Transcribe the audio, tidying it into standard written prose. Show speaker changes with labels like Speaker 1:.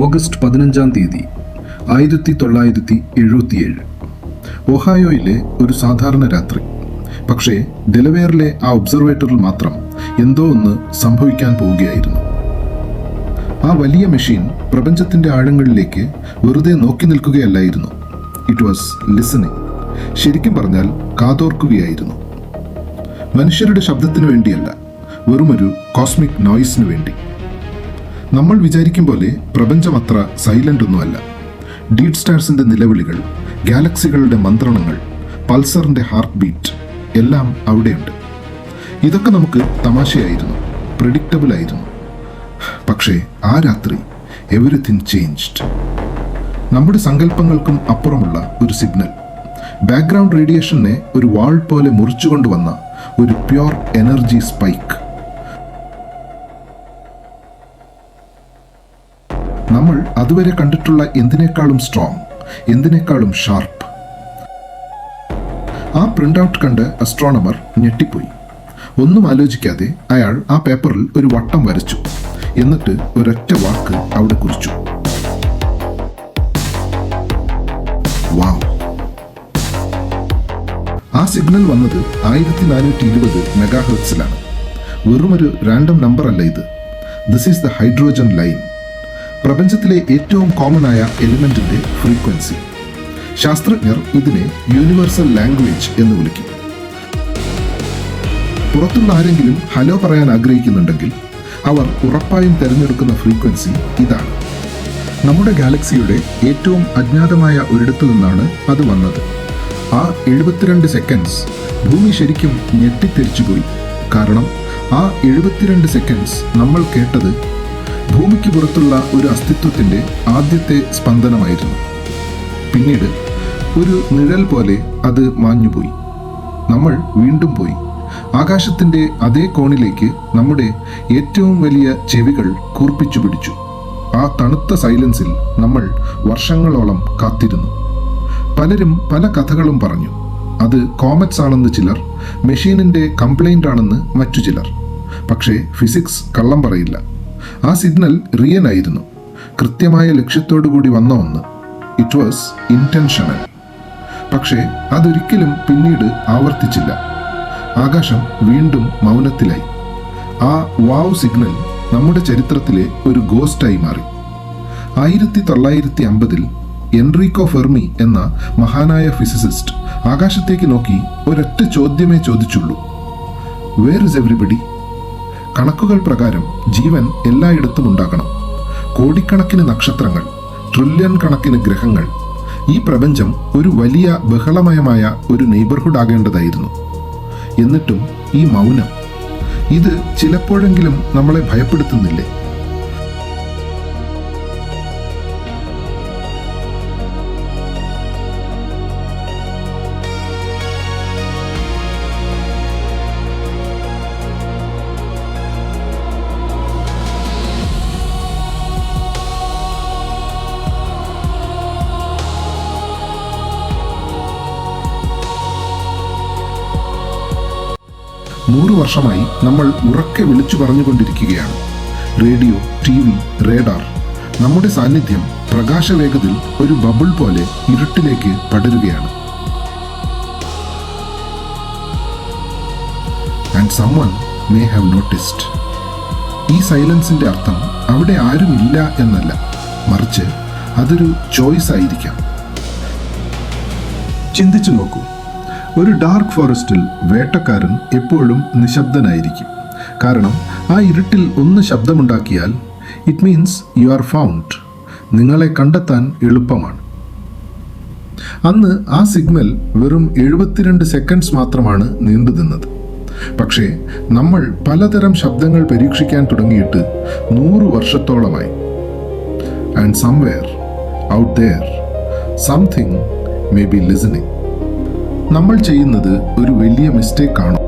Speaker 1: August 15 1977 ഒഹായോയിലെ ഒരു സാധാരണ രാത്രി. പക്ഷേ ഡെലവെയറിലെ ആ ഒബ്സർവേറ്ററിൽ മാത്രം എന്തോ ഒന്ന് സംഭവിക്കാൻ പോവുകയായിരുന്നു. ആ വലിയ മെഷീൻ പ്രപഞ്ചത്തിന്റെ ആഴങ്ങളിലേക്ക് വെറുതെ നോക്കി നിൽക്കുകയല്ലായിരുന്നു. It was listening. ശരിക്കും പറഞ്ഞാൽ കാതോർക്കുകയായിരുന്നു. മനുഷ്യരുടെ ശബ്ദത്തിനു വേണ്ടിയല്ല, വെറുമൊരു കോസ്മിക് നോയ്സിനു വേണ്ടി. നമ്മൾ വിചാരിക്കും പോലെ പ്രപഞ്ചം അത്ര സൈലന്റ് ഒന്നുമല്ല. ഡീഡ് സ്റ്റാർസിന്റെ നിലവിളികൾ, ഗാലക്സികളുടെ മന്ത്രണങ്ങൾ, പൾസറിന്റെ ഹാർട്ട് ബീറ്റ് എല്ലാം അവിടെയുണ്ട്. ഇതൊക്കെ നമുക്ക് തമാശയായിരുന്നു, പ്രെഡിക്റ്റബിൾ ആയിരുന്നു. പക്ഷേ ആ രാത്രി എവരിതിങ് ചേഞ്ച്ഡ്. നമ്മുടെ സങ്കല്പങ്ങൾക്കും അപ്പുറമുള്ള ഒരു സിഗ്നൽ, ബാക്ക്ഗ്രൗണ്ട് റേഡിയേഷനെ ഒരു വാൾ പോലെ മുറിച്ചുകൊണ്ടുവന്ന ഒരു പ്യോർ എനർജി സ്പൈക്ക്. നമ്മൾ അതുവരെ കണ്ടിട്ടുള്ള എന്തിനേക്കാളും സ്ട്രോങ്, എന്തിനേക്കാളും ഷാർപ്പ്. ആ പ്രിന്റ് ഔട്ട് കണ്ട് അസ്ട്രോണമർ ഞെട്ടിപ്പോയി. ഒന്നും ആലോചിക്കാതെ അയാൾ ആ പേപ്പറിൽ ഒരു വട്ടം വരച്ചു. എന്നിട്ട് ഒരൊറ്റ വാക്ക് അവിടെ കുറിച്ചു: വാവ്. ആ സിഗ്നൽ വന്നത് 1420 മെഗാഹെർട്സിലാണ്. വെറുമൊരു റാൻഡം നമ്പർ അല്ല ഇത്. This is the hydrogen line, പ്രപഞ്ചത്തിലെ ഏറ്റവും കോമൺ ആയ എലിമെന്റിന്റെ ഫ്രീക്വൻസി. ശാസ്ത്രജ്ഞർ ഇതിനെ യൂണിവേഴ്സൽ ലാംഗ്വേജ് എന്ന് വിളിക്കും. പുറത്തുള്ള ആരെങ്കിലും ഹലോ പറയാൻ ആഗ്രഹിക്കുന്നുണ്ടെങ്കിൽ അവർ ഉറപ്പായും തിരഞ്ഞെടുക്കുന്ന ഫ്രീക്വൻസി ഇതാണ്. നമ്മുടെ ഗാലക്സിയുടെ ഏറ്റവും അജ്ഞാതമായ ഒരിടത്തു നിന്നാണ് അത് വന്നത്. ആ 72 സെക്കൻഡ്സ് ഭൂമി ശരിക്കും ഞെട്ടിത്തെരിച്ചുപോയി. കാരണം ആ 72 സെക്കൻഡ്സ് നമ്മൾ കേട്ടത് ഭൂമിക്ക് പുറത്തുള്ള ഒരു അസ്തിത്വത്തിന്റെ ആദ്യത്തെ സ്പന്ദനമായിരുന്നു. പിന്നീട് ഒരു നിഴൽ പോലെ അത് മാഞ്ഞുപോയി. നമ്മൾ വീണ്ടും പോയി. ആകാശത്തിന്റെ അതേ കോണിലേക്ക് നമ്മുടെ ഏറ്റവും വലിയ ചെവികൾ കൂർപ്പിച്ചു പിടിച്ചു. ആ തണുത്ത സൈലൻസിൽ നമ്മൾ വർഷങ്ങളോളം കാത്തിരുന്നു. പലരും പല കഥകളും പറഞ്ഞു. അത് കോമറ്റ്സ് ആണെന്ന് ചിലർ, മെഷീനിന്റെ കംപ്ലൈന്റ് ആണെന്ന് മറ്റു ചിലർ. പക്ഷേ ഫിസിക്സ് കള്ളം പറയില്ല. ആ സിഗ്നൽ റിയൽ ആയിരുന്നു, കൃത്യമായ ലക്ഷ്യത്തോടു കൂടി വന്ന ഒന്ന്. It was intentional. പക്ഷേ അതൊരിക്കലും പിന്നീട് ആവർത്തിച്ചില്ല. ആകാശം വീണ്ടും മൗനത്തിലായി. ആ വാവ് സിഗ്നൽ നമ്മുടെ ചരിത്രത്തിലെ ഒരു ഗോസ്റ്റായി മാറി. 1950 എൻറിക്കോ ഫെർമി എന്ന മഹാനായ ഫിസിസിസ്റ്റ് ആകാശത്തേക്ക് നോക്കി ഒരൊറ്റ ചോദ്യമേ ചോദിച്ചുള്ളൂ: വേർ ഇസ് എവരിബഡി? കണക്കുകൾ പ്രകാരം ജീവൻ എല്ലായിടത്തും ഉണ്ടാകണം. കോടിക്കണക്കിന് നക്ഷത്രങ്ങൾ, ട്രില്യൺ കണക്കിന് ഗ്രഹങ്ങൾ. ഈ പ്രപഞ്ചം ഒരു വലിയ ബഹളമയമായ ഒരു നെയ്ബർഹുഡ് ആകേണ്ടതായിരുന്നു. എന്നിട്ടും ഈ മൗനം, ഇത് ചിലപ്പോഴെങ്കിലും നമ്മളെ ഭയപ്പെടുത്തുന്നില്ലേ? നൂറ് വർഷമായി നമ്മൾ ഉറക്കെ വിളിച്ചു പറഞ്ഞുകൊണ്ടിരിക്കുകയാണ്. Radio, TV, radar. നമ്മുടെ സാന്നിധ്യം പ്രകാശവേഗത്തിൽ ഒരു ബബിൾ പോലെ ഇരുട്ടിലേക്ക് പടരുകയാണ്. And someone may have noticed. ഈ സൈലൻസിന്റെ അർത്ഥം അവിടെ ആരുമില്ല എന്നല്ല, മറിച്ച് അതൊരു ചോയ്സ് ആയിരിക്കാം. ചിന്തിച്ചു നോക്കൂ. ഒരു ഡാർക്ക് ഫോറസ്റ്റിൽ വേട്ടക്കാരൻ എപ്പോഴും നിശബ്ദനായിരിക്കും. കാരണം ആ ഇരുട്ടിൽ ഒന്ന് ശബ്ദമുണ്ടാക്കിയാൽ it means you are found. നിങ്ങളെ കണ്ടെത്താൻ എളുപ്പമാണ്. അന്ന് ആ സിഗ്നൽ വെറും 72 സെക്കൻഡ്സ് മാത്രമാണ് നീണ്ടുനിന്നത്. പക്ഷേ നമ്മൾ പലതരം ശബ്ദങ്ങൾ പരീക്ഷിക്കാൻ തുടങ്ങിയിട്ട് 100 വർഷത്തോളമായി. And somewhere out there something may be listening. നമ്മൾ ചെയ്യുന്നത് ഒരു വലിയ മിസ്റ്റേക്ക് ആണോ?